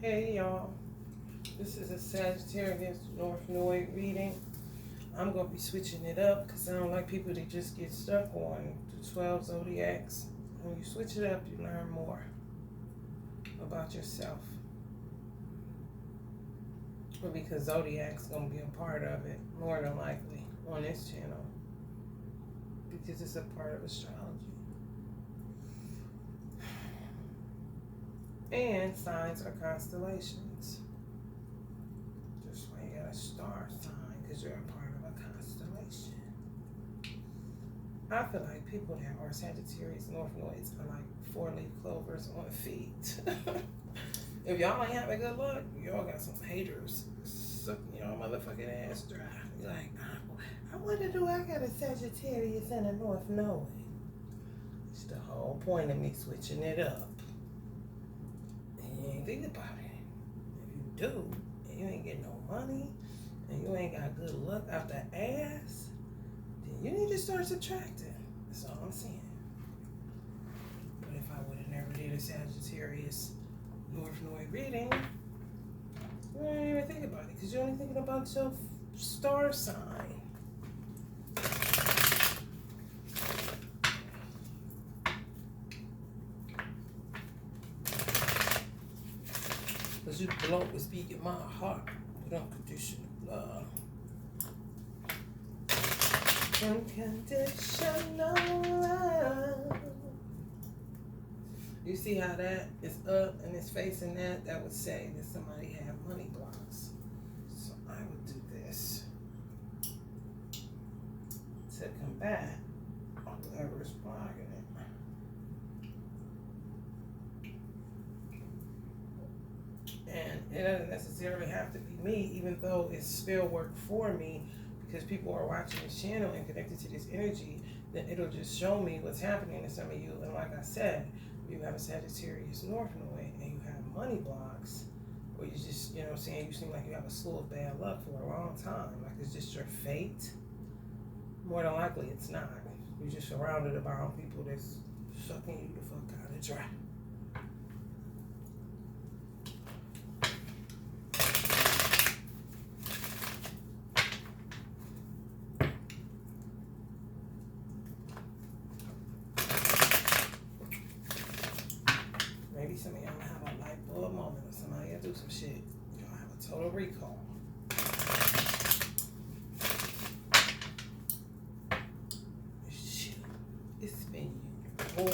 Hey y'all, this is a Sagittarius North Node reading. I'm going to be switching it up because I don't like people that just get stuck on the 12 zodiacs. When you switch it up, you learn more about yourself. Because zodiac's going to be a part of it, more than likely, on this channel. Because it's a part of astrology. And signs are constellations. Just why you got a star sign, because you're a part of a constellation. I feel like people that are Sagittarius North Nodes are like 4-leaf clovers on feet. If y'all ain't having good luck, y'all got some haters sucking y'all motherfucking ass dry. You're like, I wonder, do I got a Sagittarius and a North Node? It's the whole point of me switching it up. You ain't think about it. If you do, and you ain't getting no money, and you ain't got good luck out the ass, then you need to start subtracting. That's all I'm saying. But if I would have never did a Sagittarius North Node reading, you don't even think about it, because you're only thinking about your star sign. Because you belong to speak in my heart with unconditional love. Unconditional love. You see how that is up and it's facing that? That would say that somebody had money blocks. So I would do this to combat whoever is blocking it. And it doesn't necessarily have to be me, even though it's spell work for me, because people are watching this channel and connected to this energy, then it'll just show me what's happening to some of you. And like I said, you have a Sagittarius North Node and you have money blocks, or you just, you know what I'm saying, you seem like you have a slew of bad luck for a long time. Like it's just your fate. More than likely it's not. You're just surrounded around people that's sucking you the fuck out of dry. Maybe some of y'all have a light bulb moment or somebody will do some shit. Y'all have a total recall. Shit. It's been you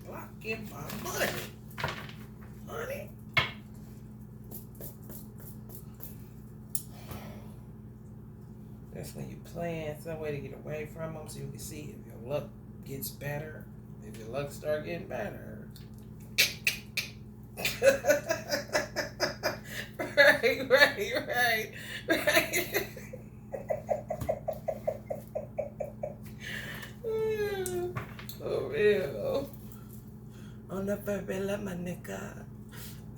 blocking my money. Honey. That's when you plan some way to get away from them so you can see if your luck gets better. If your luck start getting better. Right. For real. On the real, my nigga.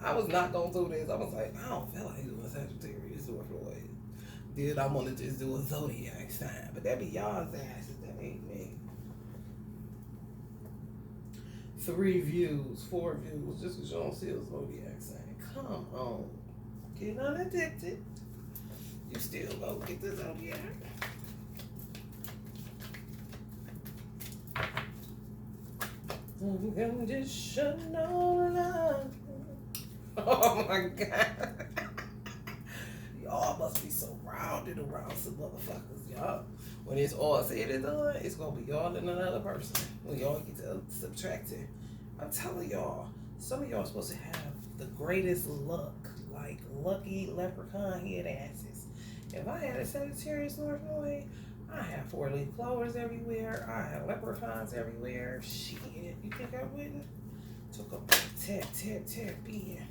I was not gonna do this. I was like, I don't feel like doing Sagittarius or Floyd. Dude, I wanna just do a zodiac sign, but that be y'all's asses. That ain't me. 3 views, 4 views, just because you don't see a zodiac sign. Come on. Get unaddicted. You still go get the zodiac. Unconditional love. Oh my God. Y'all must be surrounded around some motherfuckers, y'all. When it's all said and done, it's gonna be y'all and another person. When y'all get to subtract it. I'm telling y'all, some of y'all are supposed to have the greatest luck, like lucky leprechaun head asses. If I had a Sagittarius North Node, I have 4-leaf clovers everywhere. I have leprechauns everywhere. Shit, you think I wouldn't? Took a tap, being.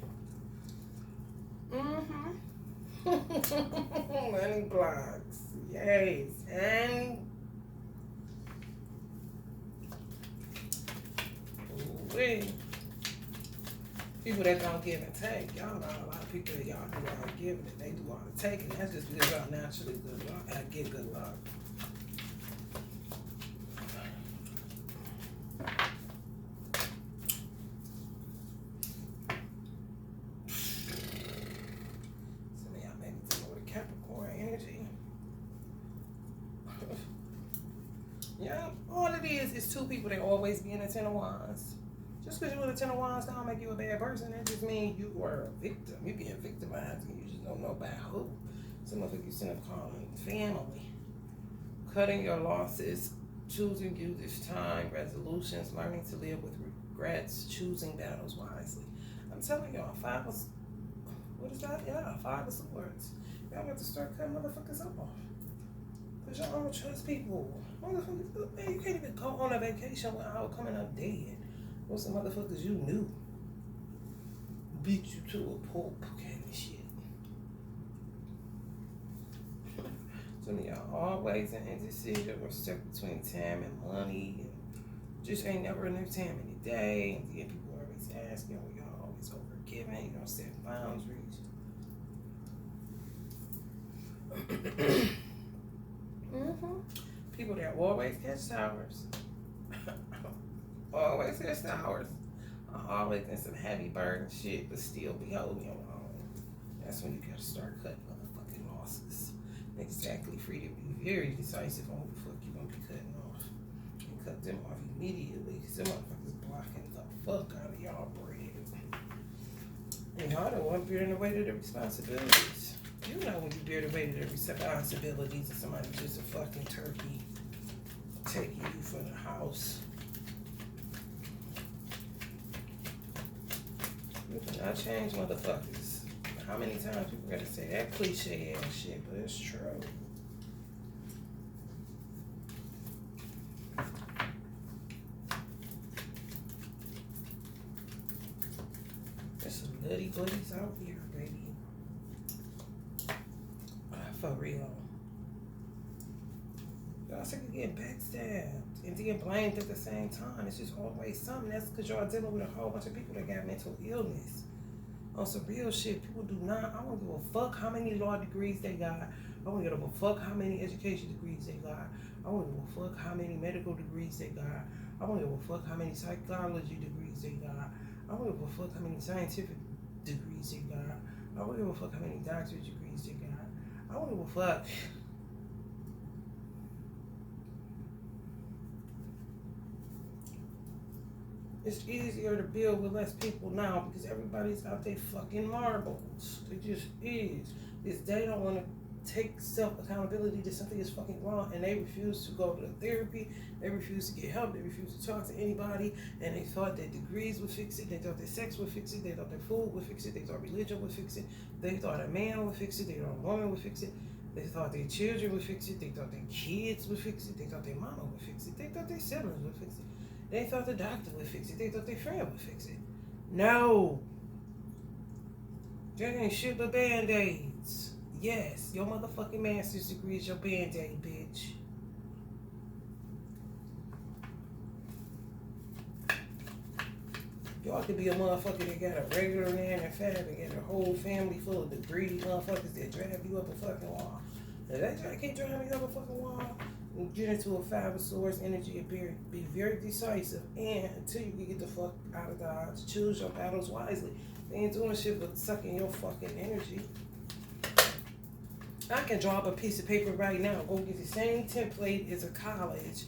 Money blocks. Yes. And ooh-wee. People that don't give and take. Y'all know a lot of people that y'all do all the giving and they do all the taking. That's just because y'all naturally good luck. I get good luck. it's two people that always be in the Ten of Wands. Just because you're in the Ten of Wands don't make you a bad person. That just means you are a victim. You're being victimized and you just don't know about who. Some of it you end up calling family. Cutting your losses, choosing you this time, resolutions, learning to live with regrets, choosing battles wisely. I'm telling y'all, what is that? Yeah, 5 of Swords. Y'all got to start cutting motherfuckers off. Because y'all don't trust people. Motherfuckers, man, you can't even go on a vacation without coming up dead. What's the motherfuckers you knew? Beat you to a pulp kind of shit. Some of y'all always in indecision or stuck between time and money. And just ain't never enough time in the day. And then people always asking, well, y'all always overgiving. You don't set boundaries. People that always catch towers. Always catch towers. Always in some heavy burden shit, but still be holding your own. That's when you gotta start cutting motherfucking losses. Exactly, free to be very decisive on who the fuck you gonna be cutting off. And cut them off immediately, because them motherfuckers blocking the fuck out of y'all bread. And y'all don't want to bear the weight of the responsibilities. You know when you bear the weight of the responsibilities and somebody's just a fucking turkey taking you for the house. You cannot change motherfuckers. How many times people gotta say that cliche ass shit, but it's true. There's some nutty buddies out here, baby. For real. Y'all sick of getting backstabbed and getting blamed at the same time. It's just always something. That's because y'all dealing with a whole bunch of people that got mental illness. On some real shit, people do not. I don't give a fuck how many law degrees they got. I don't give a fuck how many education degrees they got. I don't give a fuck how many medical degrees they got. I don't give a fuck how many psychology degrees they got. I don't give a fuck how many scientific degrees they got. I don't give a fuck how many doctorate degrees they got. I don't give a fuck. It's easier to build with less people now because everybody's out there fucking marbles. It just is. It's they don't want to take self-accountability that something is fucking wrong and they refuse to go to therapy. They refuse to get help. They refuse to talk to anybody. And they thought that degrees would fix it. They thought that sex would fix it. They thought that food would fix it. They thought religion would fix it. They thought a man would fix it. They thought a woman would fix it. They thought their children would fix it. They thought their kids would fix it. They thought their mama would fix it. They thought their siblings would fix it. They thought the doctor would fix it. They thought their friend would fix it. No. There ain't shit but Band-Aids. Yes, your motherfucking master's degree is your Band-Aid, bitch. Y'all could be a motherfucker that got a regular 9 and 5 and get a whole family full of the greedy motherfuckers that drive you up a fucking wall. If that can't drive me up a fucking wall, get into a 5 of Swords energy and be very decisive, and until you can get the fuck out of Dodge, choose your battles wisely. They ain't doing shit but sucking your fucking energy. I can draw up a piece of paper right now, go get the same template as a college,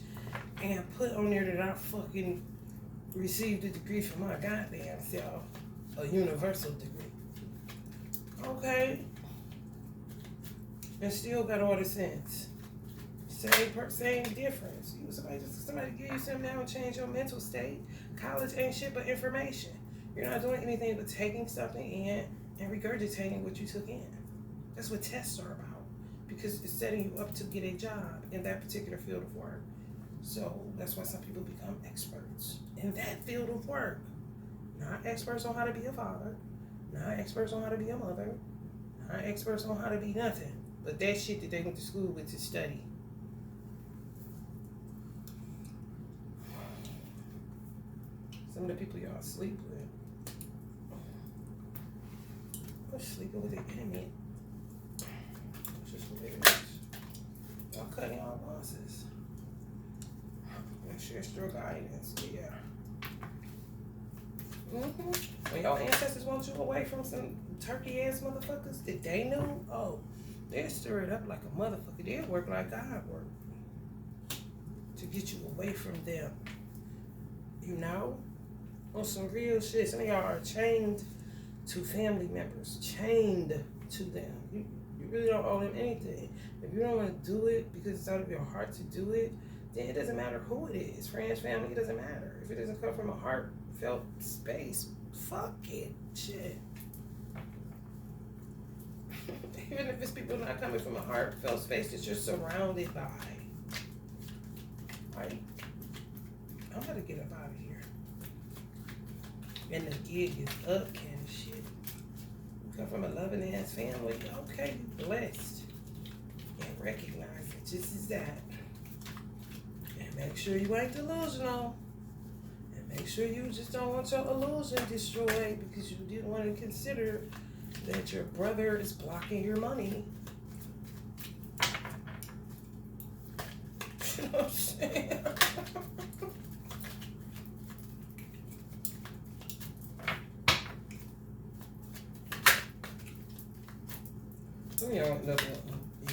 and put on there that I fucking received a degree from my goddamn self, a universal degree. Okay, and still got all the sense. Same difference. Somebody give you something now and change your mental state. College ain't shit but information. You're not doing anything but taking something in and regurgitating what you took in. That's what tests are about, because it's setting you up to get a job in that particular field of work. So that's why some people become experts in that field of work. Not experts on how to be a father, not experts on how to be a mother, not experts on how to be nothing, but that shit that they went to school with to study. Some of the people y'all sleep with. I'm sleeping with an enemy. It's just what it is. Y'all cutting y'all losses. Make sure it's your guidance. Yeah. When y'all ancestors want you away from some turkey ass motherfuckers that they knew, oh, they stir it up like a motherfucker. They'll work like God work. to get you away from them. You know? On some real shit. Some of y'all are chained to family members. Chained to them. You really don't owe them anything. If you don't want to do it because it's out of your heart to do it, then it doesn't matter who it is. Friends, family, it doesn't matter. If it doesn't come from a heartfelt space, fuck it. Shit. Even if it's people not coming from a heartfelt space that you're surrounded by. Like, I'm gonna get up out of here. And the gig is up, kind of shit. You come from a loving ass family, okay, you blessed. And recognize it just as that. And make sure you ain't delusional. And make sure you just don't want your illusion destroyed because you didn't want to consider that your brother is blocking your money. You know what I'm saying?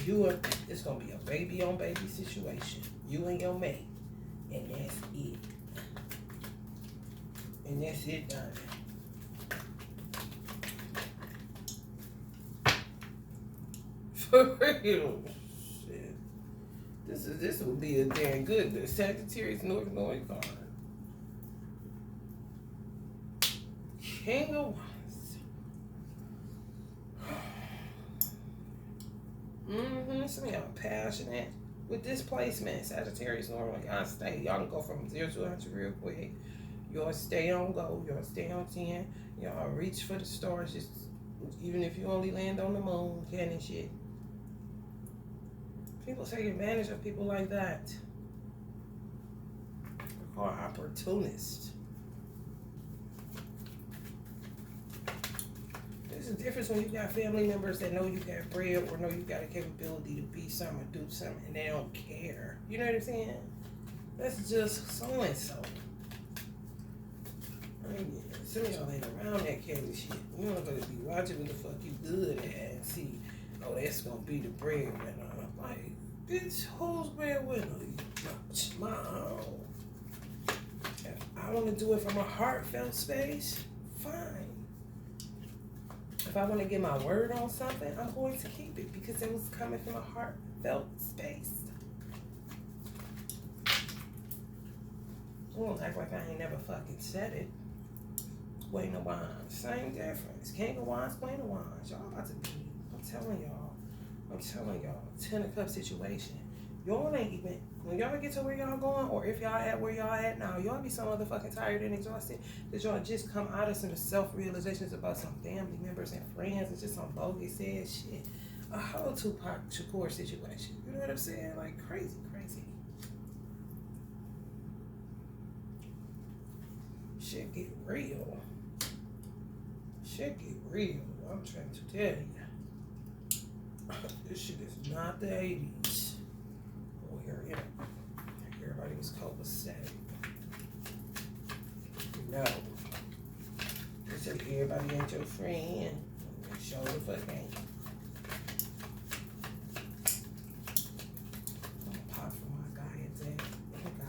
You know, it's gonna be a baby on baby situation. You and your mate, and that's it. And that's it, done. For real. Shit. This will be a damn good the Sagittarius North Nodes card. King of Wands. Some of y'all passionate with displacement. Sagittarius North, y'all stay. Y'all can go from 0 to 100 real quick. Y'all stay on go. Y'all stay on 10. Y'all reach for the stars. Just even if you only land on the moon, can and shit. People take advantage of people like that. They're called opportunists. There's a difference when you got family members that know you got bread or know you got a capability to be something or do something and they don't care. You know what I'm saying? That's just so and so. I mean, some of y'all ain't around that kind of shit. You don't gotta be watching what the fuck you good at and see, oh, that's gonna be the breadwinner. I'm like, bitch, who's breadwinner? My own. If I wanna do it from a heartfelt space, fine. If I want to get my word on something, I'm going to keep it because it was coming from a heartfelt space. You won't act like I ain't never fucking said it. Queen of Wands, same difference. King of Wands, Queen of Wands. Y'all about to be, I'm telling y'all, 10 of Cups situation. Y'all ain't even, when y'all get to where y'all going, or if y'all at where y'all at now, y'all be so motherfucking tired and exhausted that y'all just come out of some self-realizations about some family members and friends and just some bogus ass shit. A whole Tupac Shakur situation. You know what I'm saying? Like crazy, crazy. Shit get real. Shit get real. I'm trying to tell you. This shit is not the 80s. You know, everybody was copacetic. No. They said everybody ain't your friend. Show the fuck ain't. I'm gonna pop for my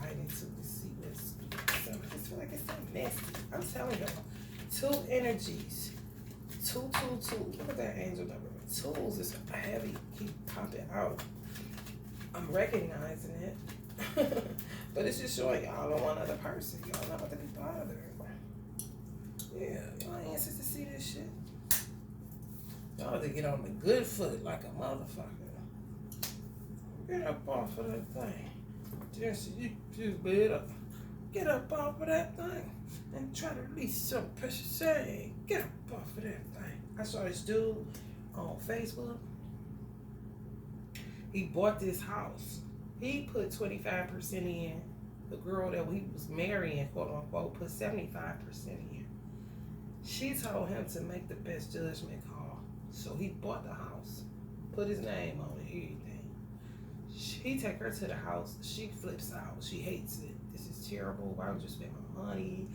guidance to see what's. I just feel like it's so messy. I'm telling y'all, 2 energies. 2. Look at that angel number. 2s is heavy. Keep popping out. I'm recognizing it. But it's just showing y'all on one other person. Y'all not about to be bothered. Yeah, y'all ain't anxious to see this shit. Y'all have to get on the good foot like a motherfucker. Get up off of that thing. Just bed up. Get up off of that thing and try to release some pressure. Say, get up off of that thing. I saw this dude on Facebook. He bought this house. He put 25% in. The girl that he was marrying, quote unquote, put 75% in. She told him to make the best judgment call. So he bought the house, put his name on it, everything. He take her to the house. She flips out. She hates it. This is terrible. Why would you spend my money?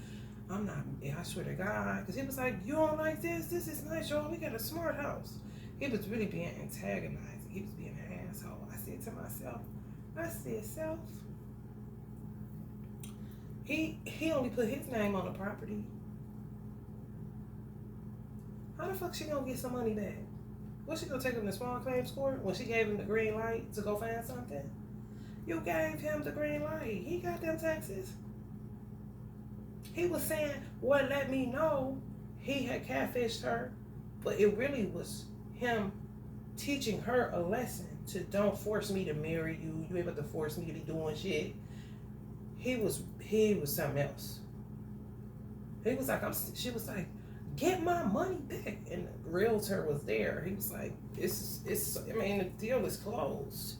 I'm not, I swear to God. Because he was like, you don't like this? This is nice, y'all. We got a smart house. He was really being antagonizing. He was being an asshole. I said to myself, self, He only put his name on the property. How the fuck she gonna get some money back? Was she gonna take him to small claims court when she gave him the green light to go find something? You gave him the green light. He got them taxes. He was saying what let me know he had catfished her, but it really was him teaching her a lesson to don't force me to marry you. You ain't about to force me to be doing shit. He was something else. He was like, she was like, get my money back. And the realtor was there. He was like, it's I mean, the deal is closed.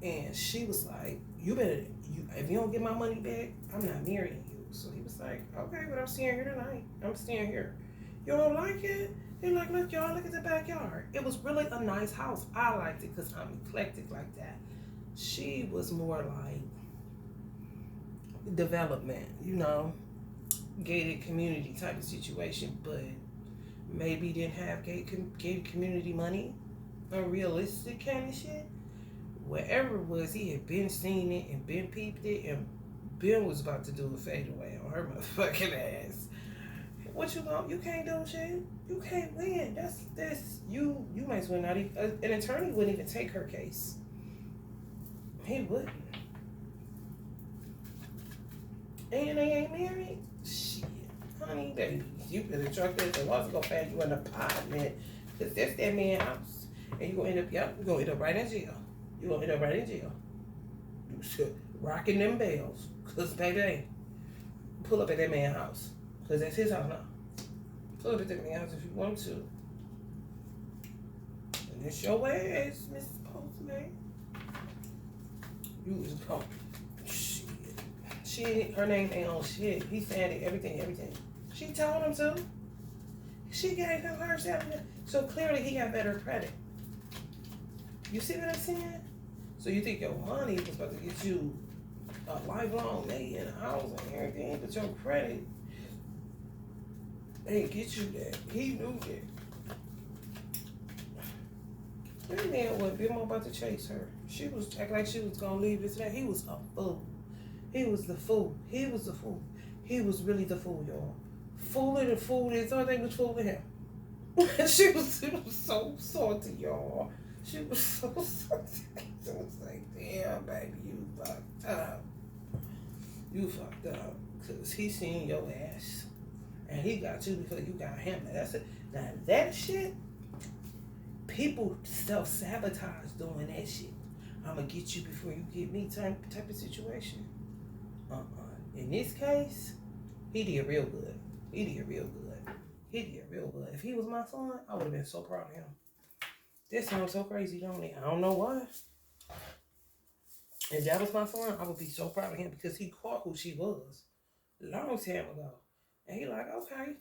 And she was like, if you don't get my money back, I'm not marrying you. So he was like, okay, but I'm staying here tonight. I'm staying here. You don't like it? They're like, look, y'all, look at the backyard. It was really a nice house. I liked it because I'm eclectic like that. She was more like development, gated community type of situation, but maybe didn't have gated community money, unrealistic kind of shit. Whatever it was, he had been seen it and been peeped it, and Ben was about to do a fadeaway on her motherfucking ass. What you want? You can't do shit. You can't win. You might as well not even, an attorney wouldn't even take her case. He wouldn't. And they ain't married? Shit. Honey, baby, you better truck this and also go find you an apartment. Because that's that man's house. And you're going to end up right in jail. You're going to end up right in jail. Rocking them bells. Because, baby, pull up at that man's house. Because that's his house now. Pull up at that man's house if you want to. And it's your ass, Mrs. Postman. You was going. Her name ain't on shit. He said it, everything. She told him to. She gave him her stuff. So clearly he got better credit. You see what I'm saying? So you think your money was about to get you a lifelong million, a house and everything, but your credit ain't get you that. He knew that. That man wasn't be more about to chase her. She was acting like she was gonna leave this and that. He was a fool. He was the fool. He was the fool. He was really the fool, y'all. Fooling the fool. They thought they was fooling him. She was so salty, y'all. She was so salty. She was like, damn, baby, you fucked up. You fucked up. Because he seen your ass. And he got you before you got him. That's it. Now, that shit, people self-sabotage doing that shit. I'm going to get you before you get me type of situation. In this case, he did real good. If he was my son, I would have been so proud of him. This sounds so crazy, don't it? I don't know why. If that was my son, I would be so proud of him because he caught who she was a long time ago. And he like, okay.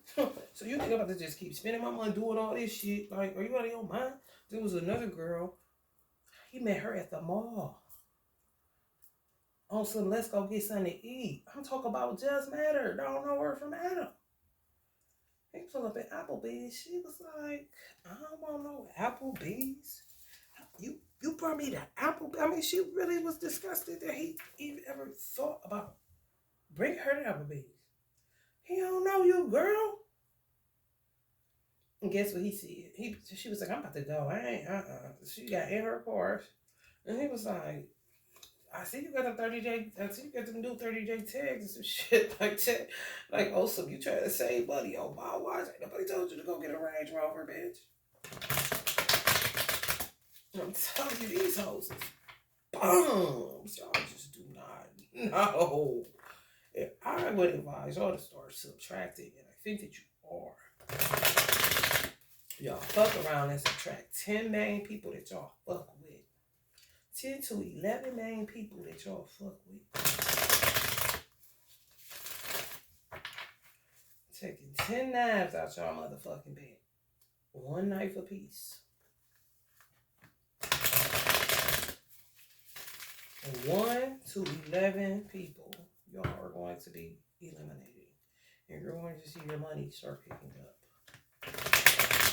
So you think I'm about to just keep spending my money doing all this shit? Like, are you out of your mind? There was another girl. He met her at the mall. On some, let's go get something to eat. I'm talking about just matter. Don't know her from Adam. He pulled up at Applebee's. She was like, I don't want no Applebee's. You brought me to Applebee's. I mean, she really was disgusted that he even ever thought about bringing her to Applebee's. He don't know you, girl. And guess what he said? She was like, I'm about to go. I ain't, She got in her car. And he was like, I see you got the 30-day, I see you got them new 30-day tags and some shit like that. Like, oh, so you trying to save money on my watch? Ain't nobody told you to go get a Range Rover, bitch. I'm telling you, these hoes is bums. Y'all just do not know. And I would advise y'all to start subtracting, and I think that you are. Y'all fuck around and subtract 10 main people that y'all fuck with. 10 to 11 main people that y'all fuck with. Taking 10 knives out y'all motherfucking bed. 1 knife apiece. And 1 to 11 people y'all are going to be eliminated. And you're going to see your money start picking up.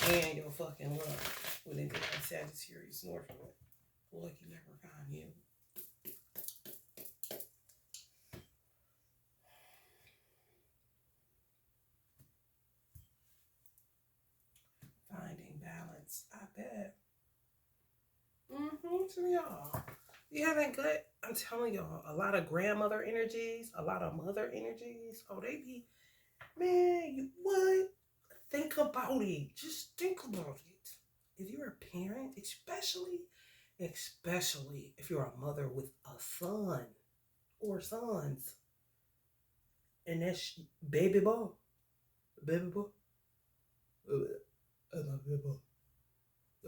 And your fucking luck when they get on Sagittarius North Nodes. Lucky leprechaun, you. Some of y'all. You haven't good. I'm telling y'all, a lot of grandmother energies, a lot of mother energies. Oh, they be, man, you what? Think about it. Just think about it. If you're a parent, especially if you're a mother with a son or sons, and that's baby boy, baby boy, that's my baby boy.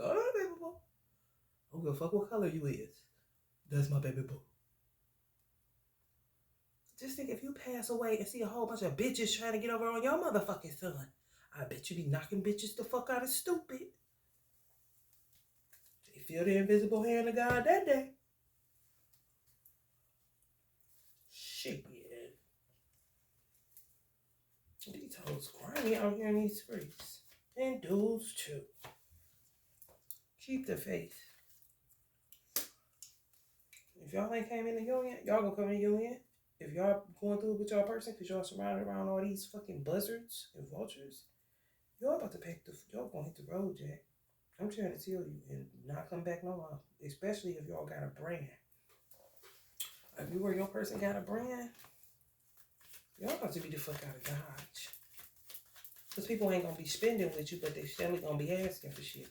Oh, baby boy. I don't give a fuck what color you is. That's my baby boy. Just think if you pass away and see a whole bunch of bitches trying to get over on your motherfucking son, I bet you be knocking bitches the fuck out of stupid. They feel the invisible hand of God that day. Shit. These hoes grimy out here in these streets. And dudes too. Keep the faith. If y'all ain't came in the union, y'all gonna come in the union. If y'all going through it with y'all person, because y'all surrounded around all these fucking buzzards and vultures, y'all about to y'all gonna hit the road, Jack. I'm trying to tell you, and not come back no more. Especially if y'all got a brand. If you or your person got a brand, y'all about to be the fuck out of Dodge. Because people ain't gonna be spending with you, but they still gonna be asking for shit.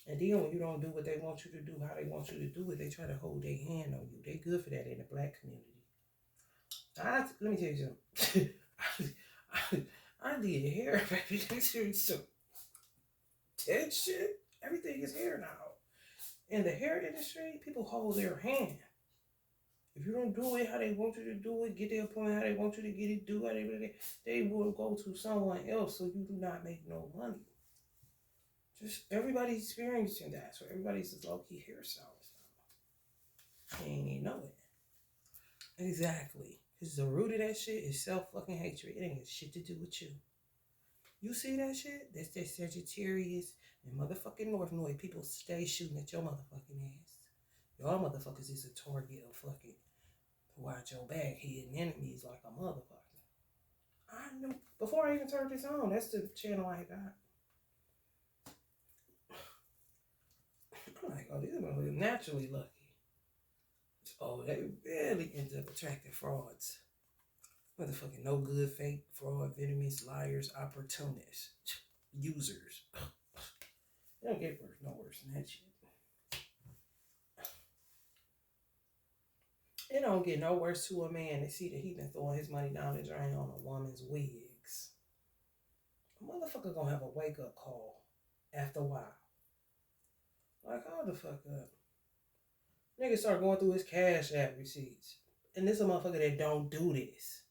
And then when you don't do what they want you to do, how they want you to do it, they try to hold their hand on you. They good for that in the black community. Let me tell you something. I did hair, baby. Some dead shit. Everything is hair now. In the hair industry, people hold their hand. If you don't do it how they want you to do it, get their appointment how they want you to get it, do it, they will go to someone else so you do not make no money. Just everybody's experiencing that. So everybody's a low-key hairstylist now. They ain't even know it. Exactly. Because the root of that shit is self-fucking hatred. It ain't got shit to do with you. You see that shit? That's that Sagittarius and motherfucking North Node. People stay shooting at your motherfucking ass. Y'all motherfuckers is a target of fucking watch your back hidden enemies like a motherfucker. I knew before I even turned this on. That's the channel I got. I'm like, oh, these motherfuckers naturally lucky. Oh, they really end up attracting frauds. Motherfucking no good, fake, fraud, venomous, liars, opportunists, users. It don't get worse, no worse than that shit. It don't get no worse to a man to see that he been throwing his money down the drain on a woman's wigs. A motherfucker gonna have a wake-up call after a while. Like, hold the fuck up. Nigga start going through his Cash App receipts. And this is a motherfucker that don't do this.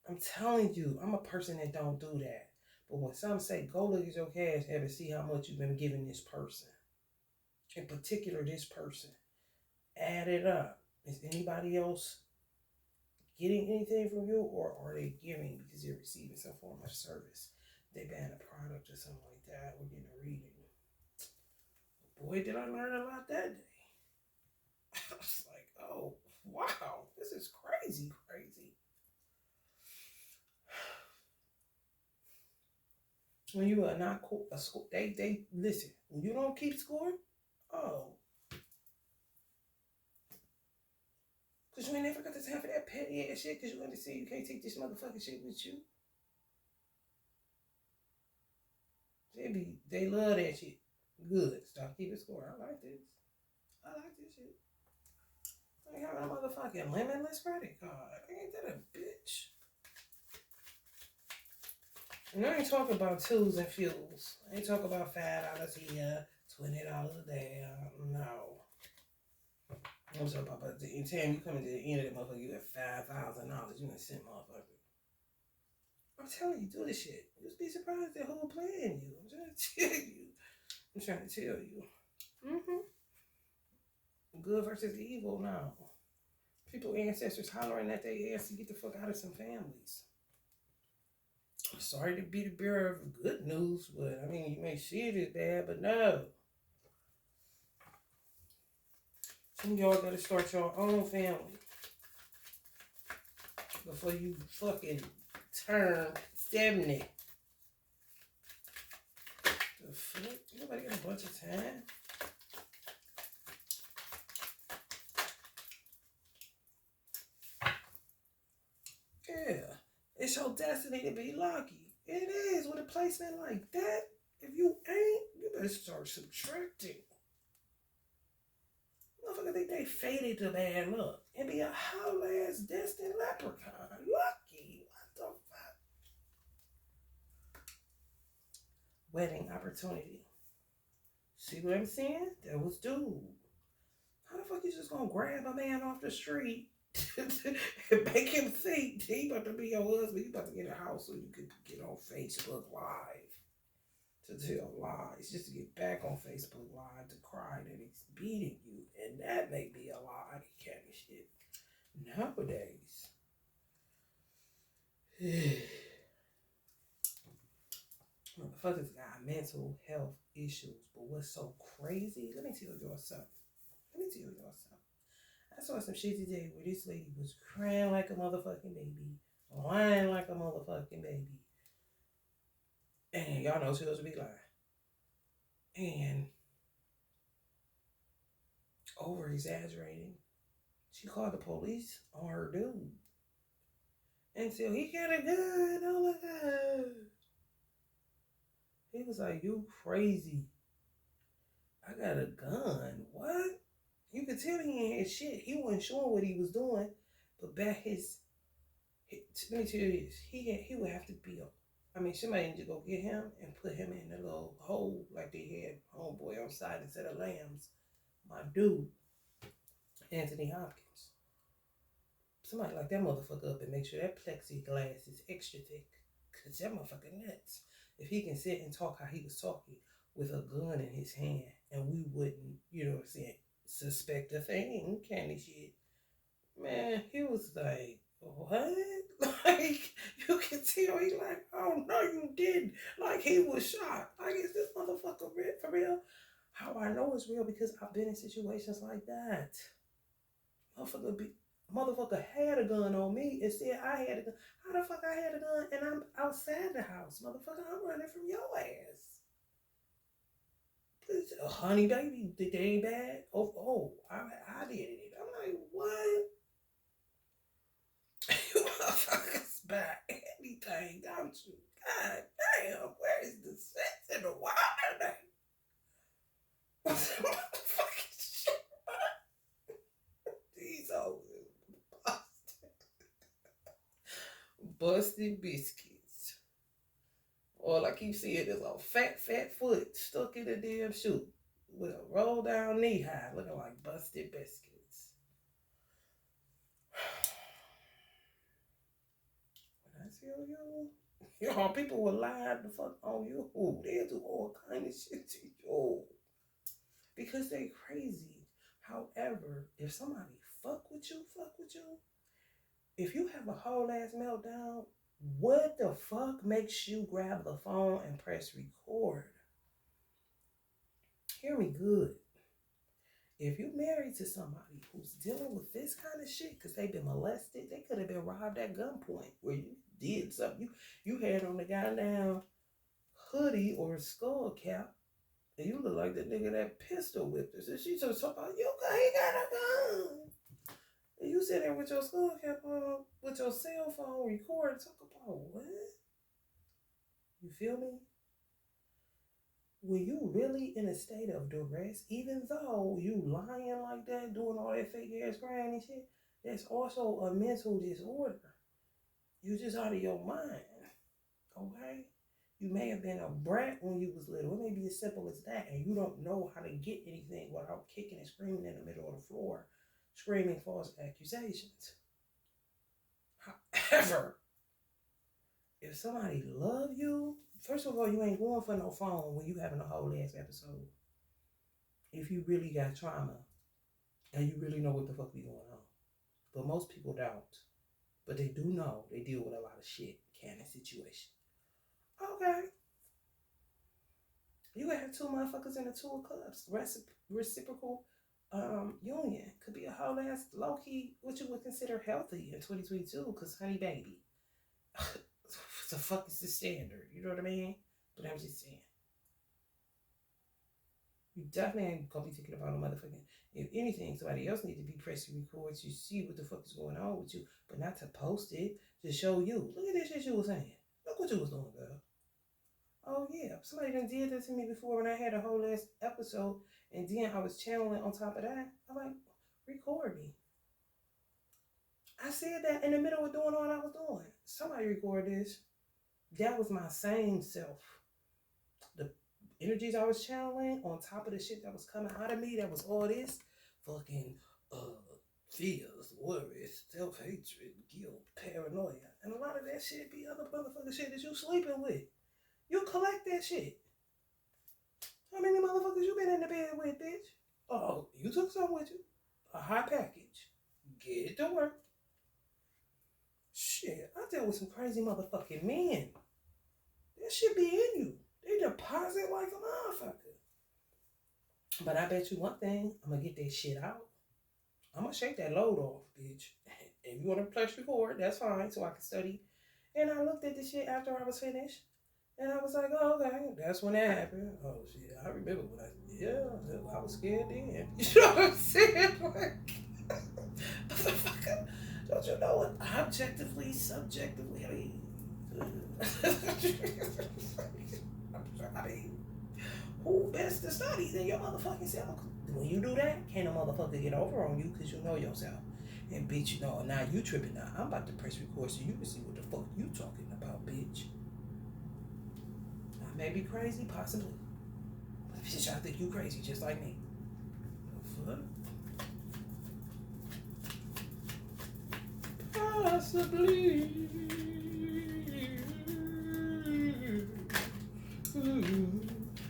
I'm telling you, I'm a person that don't do that. But when some say, go look at your Cash App and see how much you've been giving this person. In particular, this person. Add it up. Is anybody else getting anything from you, or are they giving because they're receiving some form of service? They ban a product or something like that, or getting a reading. Boy, did I learn a lot that day. I was like, oh, wow, this is crazy. When you are not a score, they listen. When you don't keep score, oh, because you ain't never got the time for that petty ass shit. Because you understand you can't take this motherfucking shit with you. They love that shit. Good. Stop keeping score. I like this shit. I got a motherfucking limitless credit card. Ain't that a bitch? And I ain't talking about tools and fuels. I ain't talking about $5 here, $20 there. No. I'm talking about by the time you come into the end of the motherfucker, you got $5,000. You gonna send motherfucker. I'm telling you, do this shit. You'll be surprised at who playing you. I'm trying to tell you. Good versus evil now. People, ancestors hollering at their ass to get the fuck out of some families. Sorry to be the bearer of good news, but I mean, you may see it as bad, but no. Some of y'all gotta start your own family before you fucking turn 70. The fuck? Nobody got a bunch of time. Yeah, it's your destiny to be lucky. It is with a placement like that. If you ain't, you better start subtracting. Motherfucker think they faded to bad luck and be a whole ass destined leprechaun. Lucky. What the fuck? Wedding opportunity. See what I'm saying? That was dude. How the fuck you just gonna grab a man off the street and make him think he about to be your husband? You about to get a house so you can get on Facebook Live to tell lies, just to get back on Facebook Live to cry that he's beating you, and that may be a lie, kind of shit. Nowadays, motherfuckers got mental health issues, but what's so crazy? Let me tell y'all something. I saw some shit today where this lady was crying like a motherfucking baby, lying like a motherfucking baby, and y'all know she was to be lying. And over exaggerating. She called the police on her dude. And so he got a gun. Oh my God. He was like, you crazy. I got a gun. What? You could tell he ain't had shit. He wasn't sure what he was doing. But back let me tell you this. He would have to be somebody need to go get him and put him in a little hole like they had homeboy on side instead of lambs. My dude, Anthony Hopkins. Somebody lock that motherfucker up and make sure that plexiglass is extra thick. Cause that motherfucker nuts. If he can sit and talk how he was talking with a gun in his hand and we wouldn't, you know what I'm saying, suspect a thing kind of shit. Man, he was like, what? Like, you can tell he like, oh no you didn't. Like he was shocked. Like, is this motherfucker real for real? How I know it's real because I've been in situations like that. Motherfucker had a gun on me and said I had a gun. How the fuck I had a gun and I'm outside the house? Motherfucker, I'm running from your ass. Honey, baby, they ain't bad. I did it. I'm like, what? You motherfuckers buy anything, don't you? God damn, where is the sex in the water today? What's the motherfucking shit? These hoes busted biscuits. All I keep seeing is a fat foot stuck in a damn shoe with a roll down knee high looking like busted biscuits. When I tell you, people will lie the fuck on you. They'll do all kind of shit to you because they crazy. However, if somebody fuck with you, if you have a whole ass meltdown, what the fuck makes you grab the phone and press record? Hear me good. If you married to somebody who's dealing with this kind of shit because they've been molested, they could have been robbed at gunpoint where you did something. You had on the goddamn hoodie or skull cap and you look like the nigga that pistol whipped us. And she just talking about, he got a gun. And you sit there with your skull cap on, with your cell phone recording, talk about what? You feel me? When you really in a state of duress, even though you lying like that, doing all that fake ass crying and shit, that's also a mental disorder. You just out of your mind, okay? You may have been a brat when you was little. It may be as simple as that, and you don't know how to get anything without kicking and screaming in the middle of the floor, screaming false accusations. However, if somebody love you, first of all, you ain't going for no phone when you having a whole ass episode. If you really got trauma and you really know what the fuck be going on. But most people don't. But they do know they deal with a lot of shit kind of situation. Okay. You gonna have two motherfuckers in the two of clubs. Reciprocal union. Could be a whole ass low key, what you would consider healthy in 2022, because honey baby. The fuck is the standard? You know what I mean? But I'm just saying. You definitely ain't gonna be thinking about no motherfucking. If anything, somebody else need to be pressing record to see what the fuck is going on with you, but not to post it to show you. Look at this shit you was saying. Look what you was doing, girl. Oh yeah, somebody done did that to me before when I had a whole last episode, and then I was channeling on top of that. I'm like, record me. I said that in the middle of doing all I was doing. Somebody record this. That was my same self. The energies I was channeling on top of the shit that was coming out of me, that was all this fucking fears, worries, self-hatred, guilt, paranoia. And a lot of that shit be other motherfucking shit that you sleeping with. You collect that shit. How many motherfuckers you been in the bed with, bitch? Oh, you took some with you. A high package. Get it to work. Shit, I dealt with some crazy motherfucking men. That shit be in you. They deposit like a motherfucker. But I bet you one thing, I'm gonna get that shit out. I'm gonna shake that load off, bitch. If you wanna press record, that's fine, so I can study. And I looked at the shit after I was finished. And I was like, oh, okay, that's when that happened. Oh, shit, I remember when I was scared then. You know what I'm saying? Like, motherfucker, don't you know what objectively, subjectively, I mean, who best to study than your motherfucking self? When you do that, can't a motherfucker get over on you because you know yourself. And bitch, you know, now you tripping now. I'm about to press record so you can see what the fuck you talking about, bitch. I may be crazy, possibly. But bitch, I think you crazy just like me. The fuck? Possibly.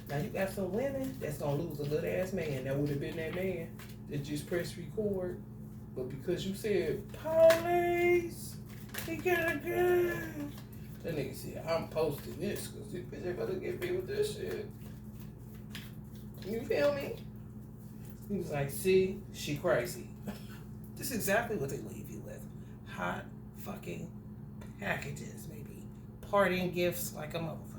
Now you got some women that's gonna lose a little ass man. That would have been that man that just pressed record. But because you said, police, he got a gun. That nigga said, I'm posting this because this bitch ain't gonna get me with this shit. You feel me? He was like, see, she crazy. This is exactly what they leave you with. Hot fucking packages, maybe. Parting gifts like a motherfucker.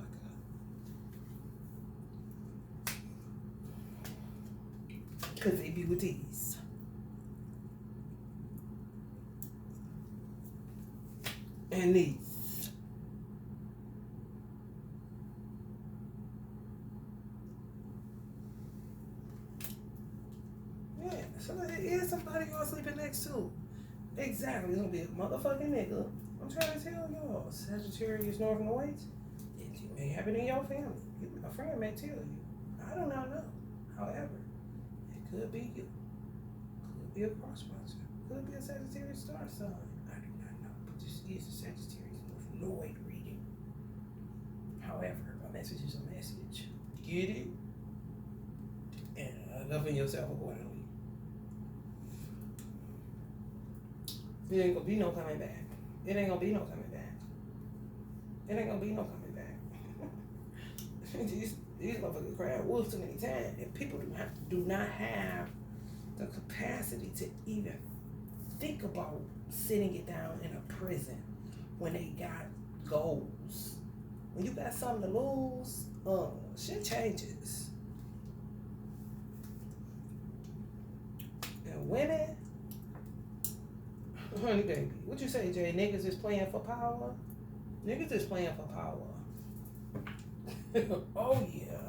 Because they be with these. And these. Yeah, somebody is somebody y'all sleeping next to. Exactly, it's gonna be a motherfucking nigga. I'm trying to tell y'all, Sagittarius North Nodes, it may happen in your family. A friend may tell you. I do not know. However, it could be you. Could be a cross-watcher. Could be a Sagittarius star sign. I do not know. But this is a Sagittarius North Node reading. However, a message is a message. Get it? And govern yourself accordingly. It ain't gonna be no coming back. It ain't gonna be no coming back. It ain't gonna be no coming back. these motherfuckers cried wolf too many times, and people do not have the capacity to even think about sitting it down in a prison when they got goals. When you got something to lose, shit changes. And women, honey baby, what you say, Jay? Niggas is playing for power? Niggas is playing for power. Oh yeah.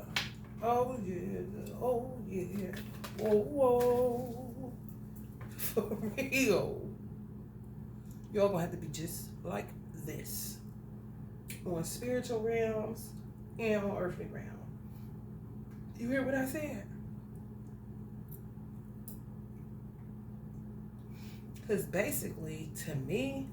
Oh yeah. Oh yeah. Whoa, whoa. For real. Y'all gonna have to be just like this. On spiritual realms and on earthly realm. You hear what I said? Because basically, to me,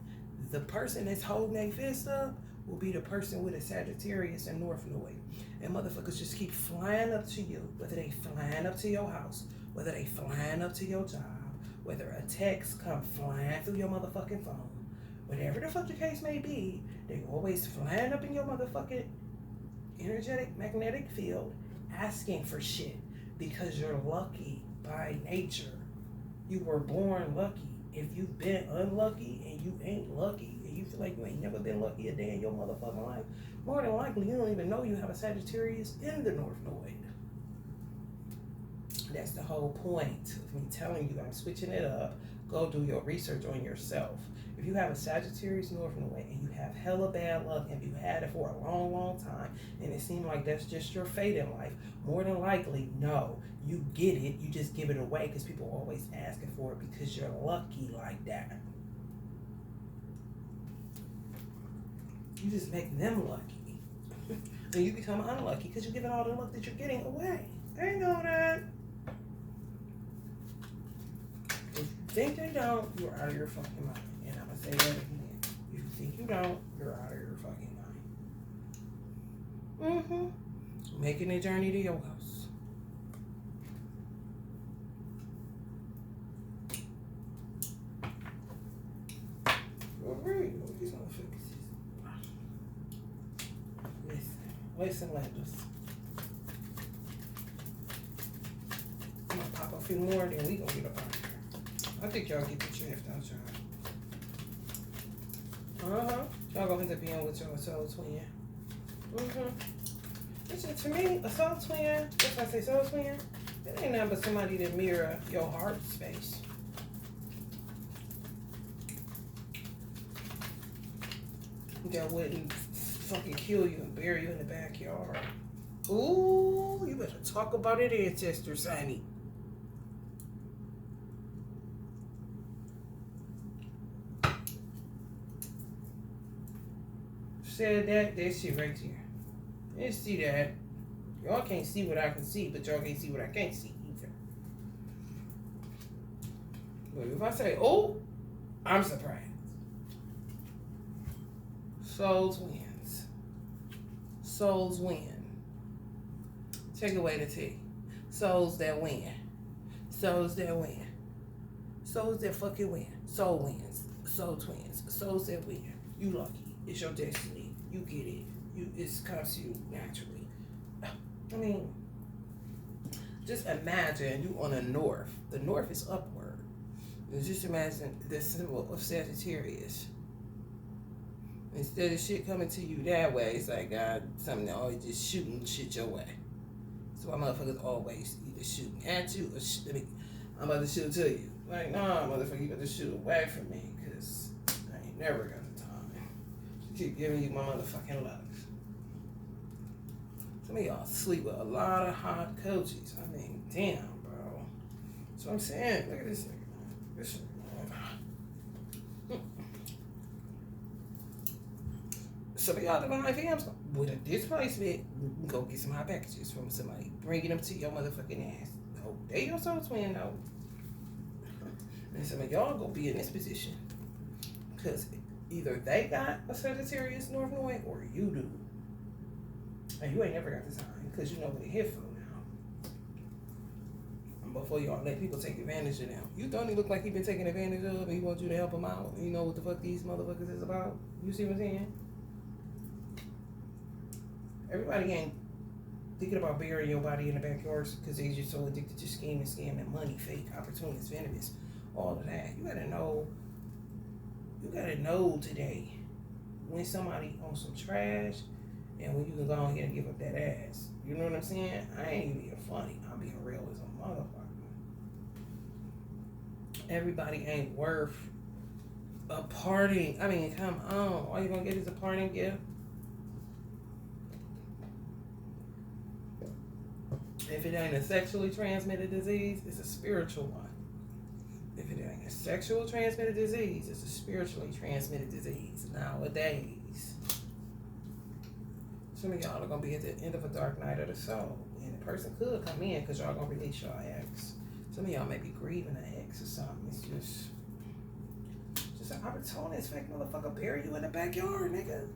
the person that's holding their fist up will be the person with a Sagittarius and North Node. And motherfuckers just keep flying up to you, whether they flying up to your house, whether they flying up to your job, whether a text come flying through your motherfucking phone, whatever the fuck the case may be, they always flying up in your motherfucking energetic magnetic field asking for shit because you're lucky by nature. You were born lucky. If you've been unlucky and you ain't lucky and you feel like you ain't never been lucky a day in your motherfucking life, more than likely you don't even know you have a Sagittarius in the North Node. That's the whole point of me telling you I'm switching it up. Go do your research on yourself. If you have a Sagittarius North Node and you have hella bad luck and you had it for a long, long time and it seemed like that's just your fate in life, more than likely, no. You get it, you just give it away because people are always asking for it because you're lucky like that. You just make them lucky. And you become unlucky because you're giving all the luck that you're getting away. They know that. If you think they don't, you're out of your fucking mind. And I'm going to say that again. If you think you don't, you're out of your fucking mind. Making a journey to your house. These motherfuckers. Listen, Landers. I'm gonna pop a few more, then we gonna get up out of here. I think y'all get the drift, don't y'all? Y'all gonna end up being with your soul twin. Listen, to me, a soul twin, if I say soul twin, it ain't nothing but somebody that mirror your heart space. That wouldn't fucking kill you and bury you in the backyard. Ooh, you better talk about it, ancestors, honey. Said that shit right there. You see that? Y'all can't see what I can see, but y'all can't see what I can't see either. But if I say, oh, I'm surprised. Soul twins. Souls win. Take away the T. Souls that win. Souls that win. Souls that fucking win. Soul wins. Soul twins. Souls that win. You lucky. It's your destiny. You get it. It comes to you naturally. I mean, just imagine you on the north. The north is upward. And just imagine the symbol of Sagittarius. Instead of shit coming to you that way, it's like God, something always just shooting shit your way. So my motherfuckers always either shooting at you or I'm about to shoot to you. Like, nah, motherfucker, you better shoot away from me, because I ain't never got the time to keep giving you my motherfucking love. Some of y'all sleep with a lot of hot coaches. I mean, damn, bro. That's what I'm saying. Look at this nigga, man. This shit, man. Some of y'all divine fams with a displacement, go get some hot packages from somebody, bringing them to your motherfucking ass. No, they your soul twin, no. And some of y'all gonna be in this position because either they got a Sagittarius North Node or you do, and you ain't never got the time because you know what they're here for now. And before y'all let people take advantage of them, you don't look like he been taken advantage of, and he wants you to help him out. You know what the fuck these motherfuckers is about? You see what I'm saying? Everybody ain't thinking about burying your body in the backyard because they just so addicted to scheming, scamming, money, fake, opportunists, venomous, all of that. You gotta know today when somebody on some trash and when you can go ahead and give up that ass. You know what I'm saying? I ain't even being funny. I'm being real as a motherfucker. Everybody ain't worth a parting. I mean, come on. All you gonna get is a parting gift. If it ain't a sexually transmitted disease, it's a spiritual one. If it ain't a sexual transmitted disease, it's a spiritually transmitted disease nowadays. Some of y'all are going to be at the end of a dark night of the soul. And the person could come in because y'all going to release your ex. Some of y'all may be grieving an ex or something. It's just an opportunist, fake motherfucker, bury you in the backyard, nigga.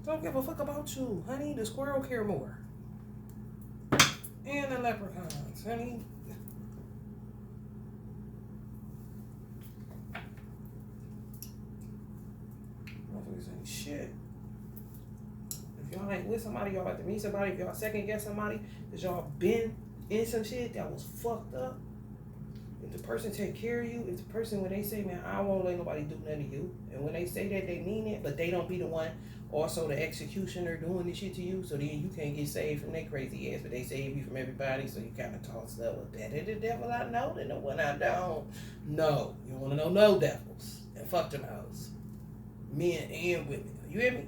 Don't give a fuck about you, honey. The squirrel care more. And the leprechauns, honey. Motherfuckers ain't shit. If y'all ain't with somebody, y'all about to meet somebody, if y'all second guess somebody, because y'all been in some shit that was fucked up, If the person take care of you, if the person, when they say, man, I won't let nobody do nothing to you, and when they say that, they mean it, but they don't be the one also the executioner doing the shit to you, so then you can't get saved from their crazy ass, but they save you from everybody, so you kind of toss up with that. The devil I know, and the one I don't know. You don't want to know no devils, and fuck them hoes. Men and women. You hear me?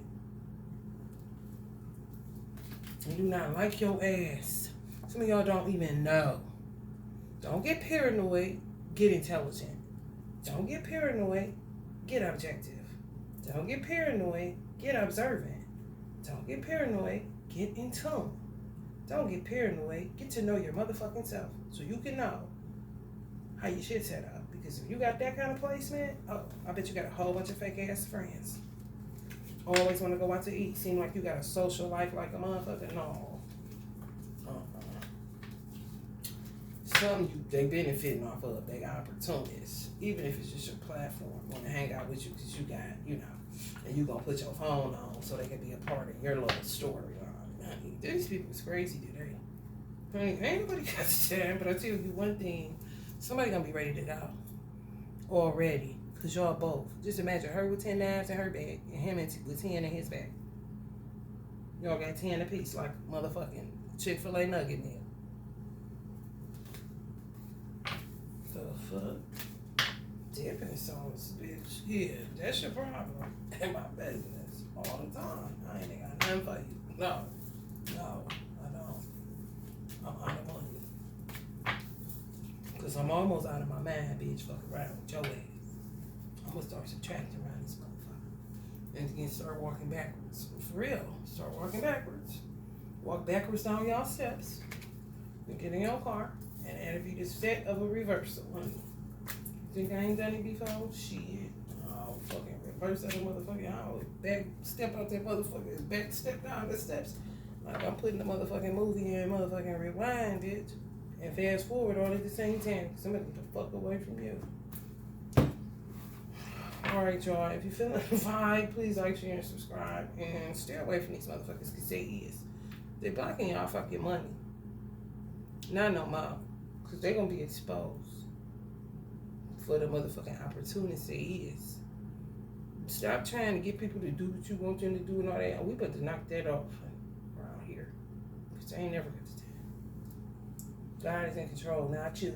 You do not like your ass. Some of y'all don't even know. Don't get paranoid, get intelligent. Don't get paranoid, get objective. Don't get paranoid, get observant. Don't get paranoid, get in tune. Don't get paranoid, get to know your motherfucking self so you can know how your shit's set up. Because if you got that kind of placement, oh, I bet you got a whole bunch of fake ass friends. Always want to go out to eat, seem like you got a social life like a motherfucker. No. Something they benefiting off of, they got opportunities. Even if it's just your platform, want to hang out with you because you got, and you gonna put your phone on so they can be a part of your little story. These people is crazy today. Ain't nobody got the time, but I tell you one thing, somebody gonna be ready to go already, because y'all both. Just imagine her with 10 knives in her bag and him with 10 in his bag. Y'all got 10 apiece like motherfucking Chick-fil-A nugget meal. The fuck? Dipping sauce, bitch. Yeah, that's your problem. In my business all the time. I ain't got nothing for you. No, I don't. I'm out of money. Because I'm almost out of my mind, bitch. Fuck around with your ass. I'm going to start subtracting around this motherfucker. And then start walking backwards. For real. Start walking backwards. Walk backwards down y'all steps. And get in your car. And if you just set of a reversal, honey. Think I ain't done it before? Shit. Oh, fucking reverse that motherfucker. I always back step out that motherfucker. Back step down the steps. Like I'm putting the motherfucking movie in motherfucking rewind, bitch. And fast forward all at the same time. Somebody get the fuck away from you. Alright, y'all. If you feeling the vibe, please like, share, and subscribe. And stay away from these motherfuckers because they're blocking y'all fucking money. Not no more. Because they're going to be exposed for the motherfucking opportunity is. Stop trying to get people to do what you want them to do and all that. We better knock that off around here. Because they ain't never got to God is in control, not you.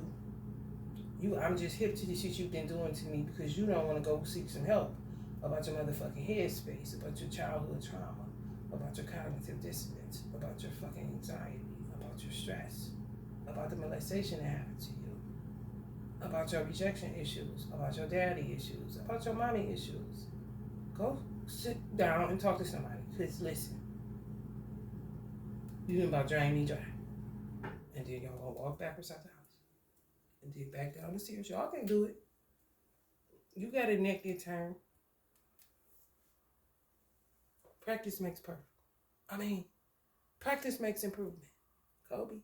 I'm just hip to the shit you've been doing to me because you don't want to go seek some help about your motherfucking headspace, about your childhood trauma, about your cognitive dissonance, about your fucking anxiety, about your stress, about the molestation that happened to you, about your rejection issues, about your daddy issues, about your mommy issues. Go sit down and talk to somebody. Because listen, you done about drain me dry. And then y'all gonna walk backwards out the house. And then back down the stairs. Y'all can do it. You got a neck and turn. Practice makes perfect. Practice makes improvement. Kobe.